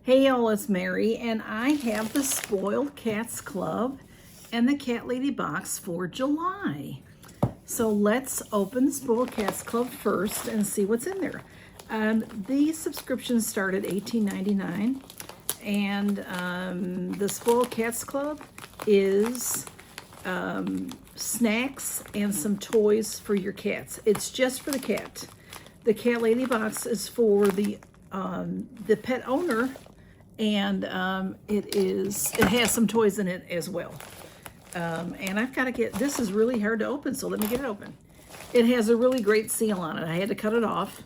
Hey y'all, it's Mary, and I have the Spoiled Cats Club and the Cat Lady Box for July. So let's open the Spoiled Cats Club first and see what's in there. These subscriptions start at $18.99, and the Spoiled Cats Club is snacks and some toys for your cats. It's just for the cat. The Cat Lady Box is for the pet owner, and it has some toys in it as well. And I've got to get, this is really hard to open, so let me get it open. It has a really great seal on it. I had to cut it off.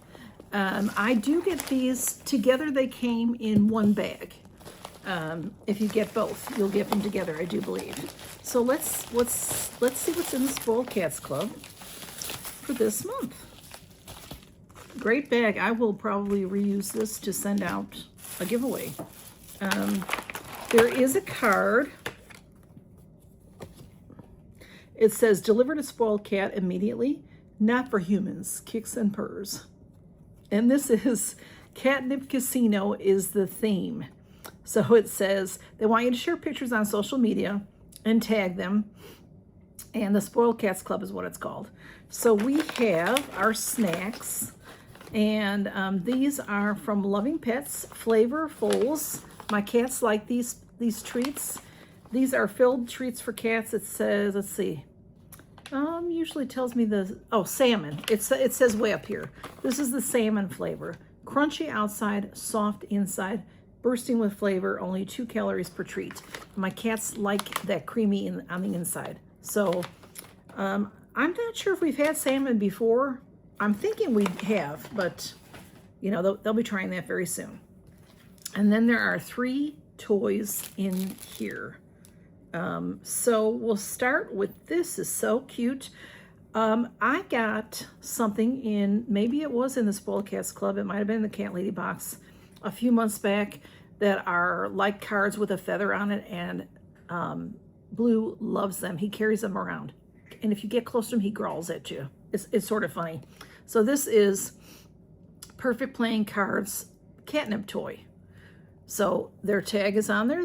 I do get these together. They came in one bag. If you get both, you'll get them together, I do believe. So let's see what's in the Spoiled Cats Club for this month. Great bag. I will probably reuse this to send out a giveaway. There is a card. It says, deliver to spoiled cat immediately, not for humans, kicks and purrs. And this is Catnip Casino is the theme. So it says they want you to share pictures on social media and tag them. And the Spoiled Cats Club is what it's called. So we have our snacks. And these are from Loving Pets, Flavorfuls. My cats like these treats. These are filled treats for cats. It says, let's see. Usually tells me salmon. It says way up here. This is the salmon flavor. Crunchy outside, soft inside, bursting with flavor, only 2 calories per treat. My cats like that creamy on the inside. So I'm not sure if we've had salmon before. I'm thinking we have, but you know, they'll be trying that very soon. And then there are 3 toys in here. So we'll start with, this is so cute. I got something in, maybe it was in the Spoiled Cats Club, it might have been in the Cat Lady Box a few months back, that are like cards with a feather on it, and Blue loves them. He carries them around. And if you get close to him, he growls at you. It's sort of funny. So this is Perfect Playing Cards catnip toy. So their tag is on there.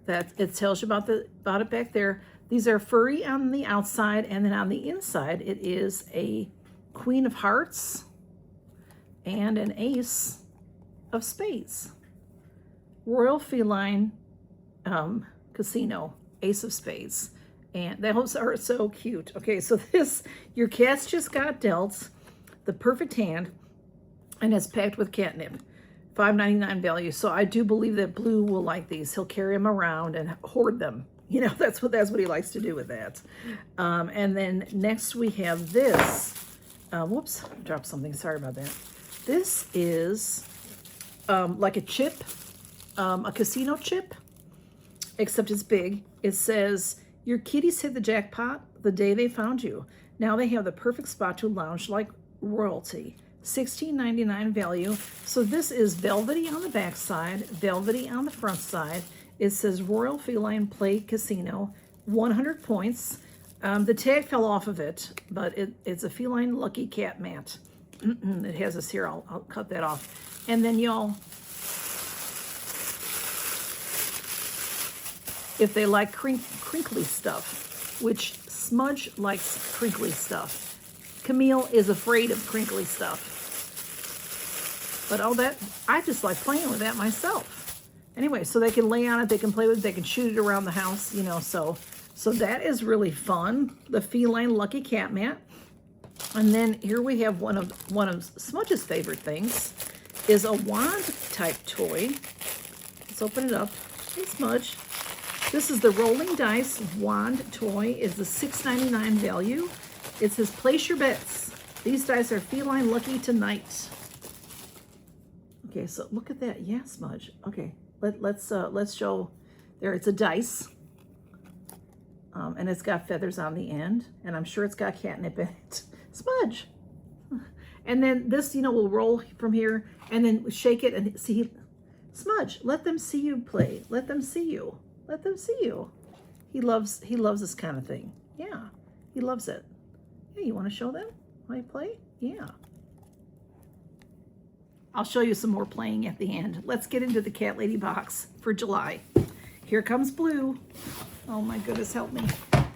That it tells you about it back there. These are furry on the outside, and then on the inside it is a Queen of Hearts and an Ace of Spades. Royal Feline Casino, Ace of Spades. And those are so cute. Okay, so this, your cats just got dealt the perfect hand, and it's packed with catnip. $5.99 value. So I do believe that Blue will like these. He'll carry them around and hoard them. You know, that's what he likes to do with that. And then next we have this. Whoops, I dropped something. Sorry about that. This is like a chip, a casino chip, except it's big. It says, your kitties hit the jackpot the day they found you. Now they have the perfect spot to lounge like royalty. $16.99 value. So this is velvety on the back side, velvety on the front side. It says Royal Feline Play Casino, 100 points. The tag fell off of it, but it's a Feline Lucky Cat mat. It has this here. I'll cut that off. And then y'all, if they like crinkly stuff, which Smudge likes crinkly stuff. Camille is afraid of crinkly stuff. But I just like playing with that myself. Anyway, so they can lay on it, they can play with it, they can shoot it around the house, you know, so that is really fun. The Feline Lucky Cat mat. And then here we have one of Smudge's favorite things is a wand type toy. Let's open it up. Hey, Smudge. This is the Rolling Dice wand toy. Is the $6.99 value. It says place your bets. These dice are feline lucky tonight. Okay, so look at that. Yeah, Smudge. Okay, let's show. There, it's a dice, and it's got feathers on the end, and I'm sure it's got catnip in it. Smudge. And then this, you know, will roll from here, and then shake it and see. Smudge, let them see you play. Let them see you. Let them see you. He loves this kind of thing. Yeah, he loves it. Hey, you want to show them how you play? Yeah. I'll show you some more playing at the end. Let's get into the Cat Lady box for July. Here comes Blue. Oh my goodness, help me.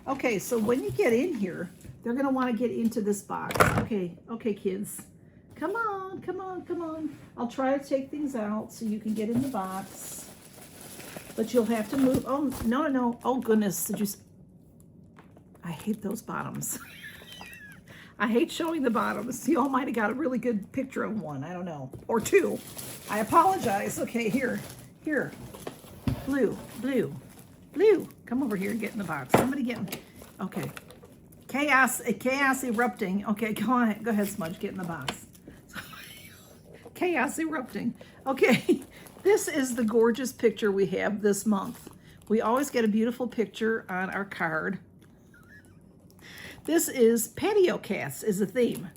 Okay, so when you get in here, they're gonna wanna get into this box. Okay, kids. Come on, come on, come on. I'll try to take things out so you can get in the box. But you'll have to move. Oh, no, no, no. Oh goodness, did you... I hate those bottoms. I hate showing the bottoms. You all might have got a really good picture of one. I don't know. Or two. I apologize. Okay, here. Blue. Come over here and get in the box. Somebody get in. Okay. Chaos erupting. Okay, go ahead, Smudge. Get in the box. Chaos erupting. Okay. This is the gorgeous picture we have this month. We always get a beautiful picture on our card. This is patio cats is the theme.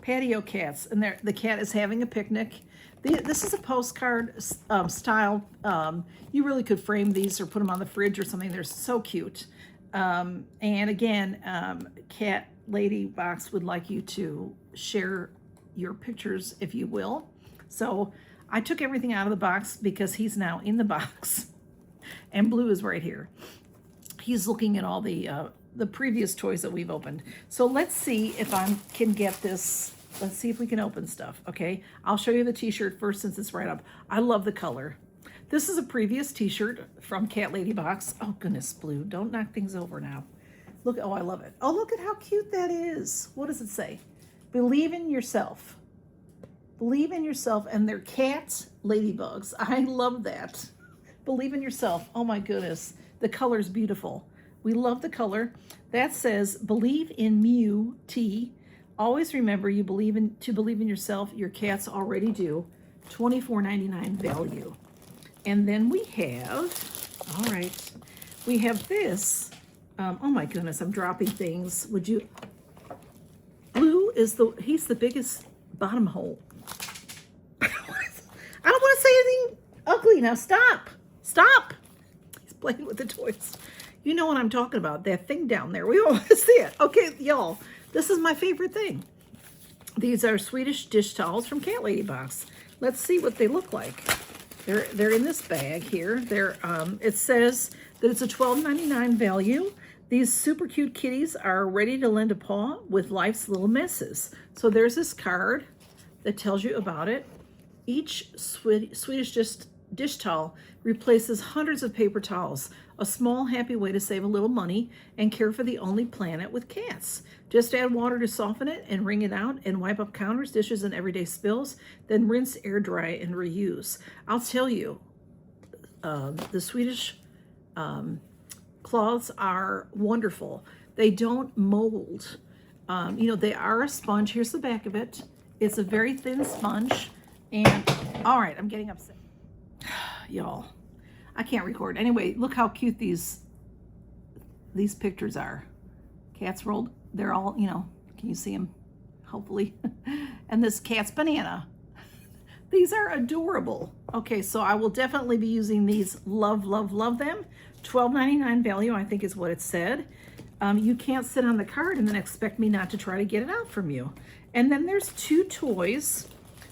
Patio cats, and the cat is having a picnic. This is a postcard style. You really could frame these or put them on the fridge or something. They're so cute. And again, CatLadyBox would like you to share your pictures if you will. So I took everything out of the box because he's now in the box. And Blue is right here. He's looking at all the previous toys that we've opened. So let's see if I can get this. Let's see if we can open stuff, okay? I'll show you the t-shirt first since it's right up. I love the color. This is a previous t-shirt from CatLadyBox. Oh goodness, Blue, don't knock things over now. Look, oh, I love it. Oh, look at how cute that is. What does it say? Believe in yourself. Believe in yourself, and they're cat ladybugs. I love that. Believe in yourself. Oh my goodness, the color's beautiful. We love the color. That says, believe in Mew T. Always remember to believe in yourself. Your cats already do. $24.99 value. And then we have, all right, we have this. Oh my goodness, I'm dropping things. Would you? Blue is he's the biggest bottom hole. I don't want to say anything ugly now. Stop. He's playing with the toys. You know what I'm talking about, that thing down there. We don't want to see it. Okay, y'all, this is my favorite thing. These are Swedish dish towels from CatLadyBox. Let's see what they look like. They're in this bag here. It says that it's a $12.99 value. These super cute kitties are ready to lend a paw with life's little messes. So there's this card that tells you about it. Each Swedish dish towel replaces hundreds of paper towels. A small, happy way to save a little money and care for the only planet with cats. Just add water to soften it and wring it out and wipe up counters, dishes, and everyday spills. Then rinse, air dry, and reuse. I'll tell you, the Swedish cloths are wonderful. They don't mold. You know, they are a sponge. Here's the back of it. It's a very thin sponge. And, all right, I'm getting upset. Y'all, I can't record. Anyway, look how cute these pictures are. Cats rolled. They're all, you know, can you see them? Hopefully. And this cat's banana. These are adorable. Okay, so I will definitely be using these. Love, love, love them. $12.99 value, I think is what it said. You can't sit on the card and then expect me not to try to get it out from you. And then there's two toys.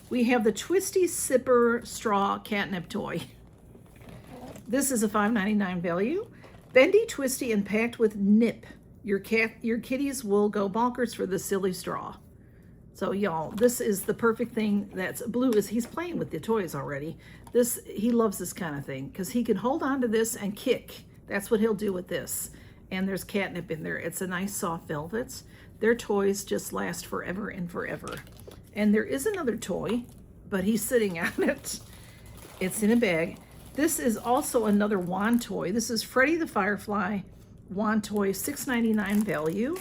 We have the Twisty Sipper Straw Catnip toy. This is a $5.99 value. Bendy, twisty, and packed with nip. Your kitties will go bonkers for the silly straw. So y'all, this is the perfect thing. That's Blue he's playing with the toys already. He loves this kind of thing because he can hold on to this and kick. That's what he'll do with this. And there's catnip in there. It's a nice soft velvet. Their toys just last forever and forever. And there is another toy, but he's sitting on it. It's in a bag. This is also another wand toy. This is Freddy the Firefly wand toy, $6.99 value.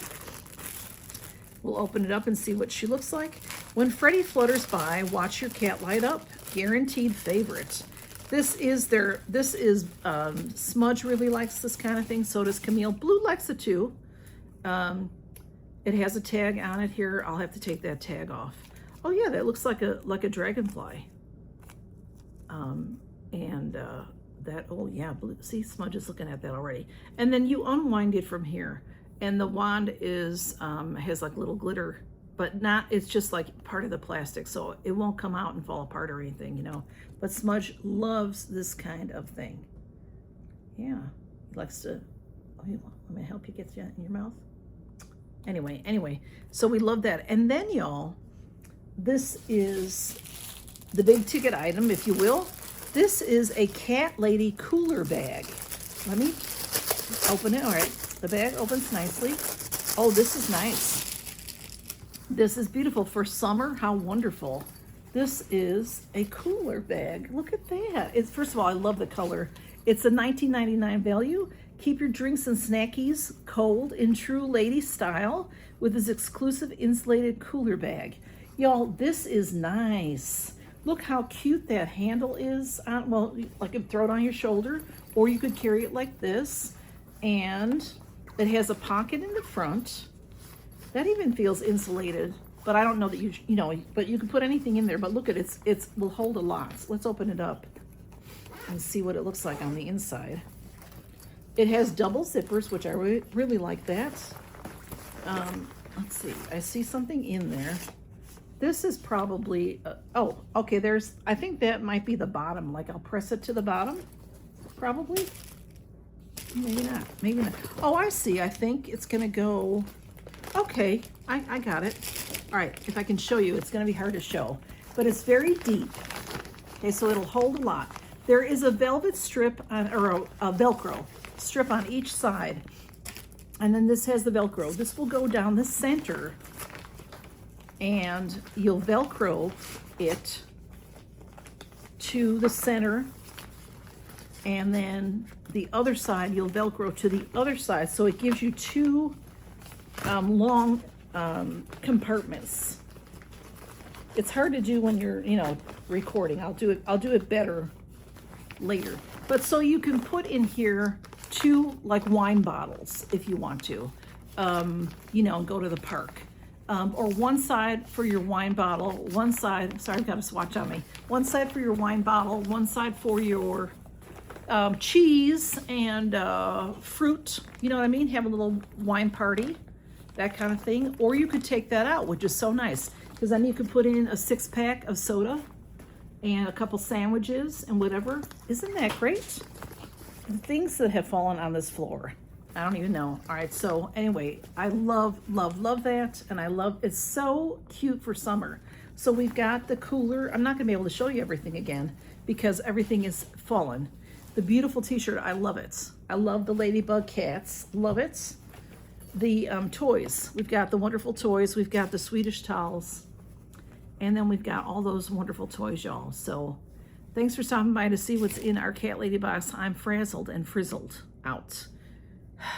We'll open it up and see what she looks like. When Freddy flutters by, watch your cat light up. Guaranteed favorite. This is Smudge really likes this kind of thing. So does Camille. Blue likes it too. It has a tag on it here. I'll have to take that tag off. Oh yeah, that looks like a dragonfly. Oh yeah, Blue. See, Smudge is looking at that already. And then you unwind it from here, and the wand has like little glitter but not, it's just like part of the plastic, so it won't come out and fall apart or anything, you know. But Smudge loves this kind of thing. Yeah, he likes to, oh, let me help you get that in your mouth. Anyway, so we love that. And then, y'all, this is the big ticket item, if you will. This is a Cat Lady cooler bag. Let me open it. All right, the bag opens nicely. Oh, this is nice. This is beautiful for summer. How wonderful. This is a cooler bag. Look at that. It's, first of all, I love the color. It's a $19.99 value. Keep your drinks and snackies cold in true lady style with this exclusive insulated cooler bag. Y'all, this is nice. Look how cute that handle is. Well, like you could throw it on your shoulder, or you could carry it like this. And it has a pocket in the front. That even feels insulated, but I don't know that you know, but you can put anything in there. But look at it, it will hold a lot. So let's open it up and see what it looks like on the inside. It has double zippers, which I really like that. Let's see, I see something in there. This is probably, oh, okay, there's, I think that might be the bottom. Like I'll press it to the bottom, probably. Maybe not, maybe not. Oh, I see, I think it's gonna go, okay, I got it. All right, if I can show you, it's gonna be hard to show, but it's very deep. Okay, so it'll hold a lot. There is a velvet strip on, or a Velcro strip on each side. And then this has the Velcro. This will go down the center and you'll Velcro it to the center. And then the other side, you'll Velcro to the other side. So it gives you two long compartments. It's hard to do when you're, you know, recording. I'll do it better later. But so you can put in here two like wine bottles if you want to, you know, and go to the park. Or one side for your wine bottle, one side, sorry, I've got a swatch on me. One side for your wine bottle, one side for your cheese and fruit, you know what I mean? Have a little wine party, that kind of thing. Or you could take that out, which is so nice, because then you could put in a 6-pack of soda and a couple sandwiches and whatever. Isn't that great? The things that have fallen on this floor, I don't even know. All right, so anyway, I love that, and I love, it's so cute for summer. So we've got the cooler. I'm not gonna be able to show you everything again because everything is fallen. The beautiful t-shirt, I love it. I love the ladybug cats, love it. The toys, we've got the wonderful toys, we've got the Swedish towels, and then we've got all those wonderful toys, y'all. So thanks for stopping by to see what's in our Cat Lady box. I'm frazzled and frizzled out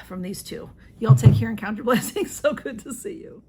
from these two. Y'all take care and count your blessings. So good to see you.